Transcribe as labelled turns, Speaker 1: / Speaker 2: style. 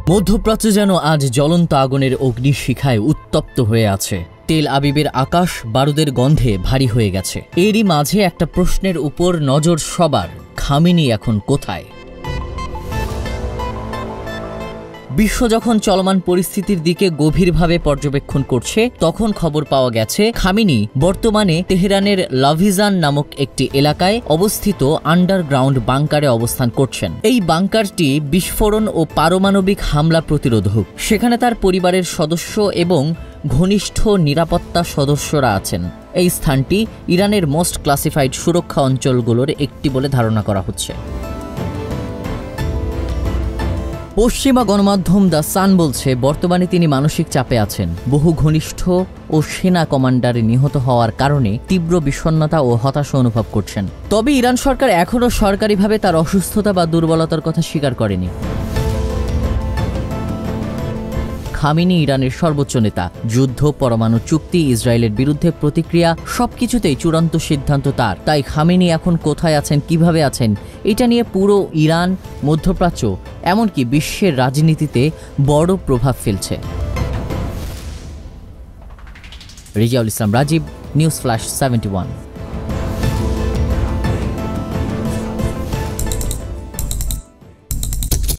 Speaker 1: মধ্যপ্রাচ্য যেন আজ জ্বলন্ত আগুনের অগ্নিশিখায় উত্তপ্ত হয়ে আছে। তেল আবিবের আকাশ বারুদের গন্ধে ভারী হয়ে গেছে। এরই মাঝে একটা প্রশ্নের উপর নজর সবার, খামেনি এখন কোথায়? বিশ্ব যখন চলমান পরিস্থিতির দিকে গভীরভাবে পর্যবেক্ষণ করছে, তখন খবর পাওয়া গেছে খামেনি বর্তমানে তেহরানের লাভিজান নামক একটি এলাকায় অবস্থিত আন্ডারগ্রাউন্ড বাংকারে অবস্থান করছেন। এই বাংকারটি বিস্ফোরণ ও পারমাণবিক হামলা প্রতিরোধক। সেখানে তার পরিবারের সদস্য এবং ঘনিষ্ঠ নিরাপত্তা সদস্যরা আছেন। এই স্থানটি ইরানের মোস্ট ক্লাসিফাইড সুরক্ষা অঞ্চলগুলোর একটি বলে ধারণা করা হচ্ছে। পশ্চিমা গণমাধ্যম দ্য সান বলছে, বর্তমানে তিনি মানসিক চাপে আছেন। বহু ঘনিষ্ঠ ও সেনা কমান্ডারে নিহত হওয়ার কারণে তীব্র বিষণ্ণতা ও হতাশা অনুভব করছেন। তবে ইরান সরকার এখনও সরকারিভাবে তার অসুস্থতা বা দুর্বলতার কথা স্বীকার করেনি। খামেনি ইরানের সর্বোচ্চ নেতা। যুদ্ধ, পরমাণু চুক্তি, ইসরায়েলের বিরুদ্ধে প্রতিক্রিয়া, সবকিছুতেই চূড়ান্ত সিদ্ধান্ত তার। তাই খামেনি এখন কোথায় আছেন, কিভাবে আছেন, এটা নিয়ে পুরো ইরান, মধ্যপ্রাচ্য, এমনকি বিশ্বের রাজনীতিতে বড় প্রভাব ফেলছে। রিজাউল ইসলাম রাজীব, নিউজ ফ্ল্যাশ 71।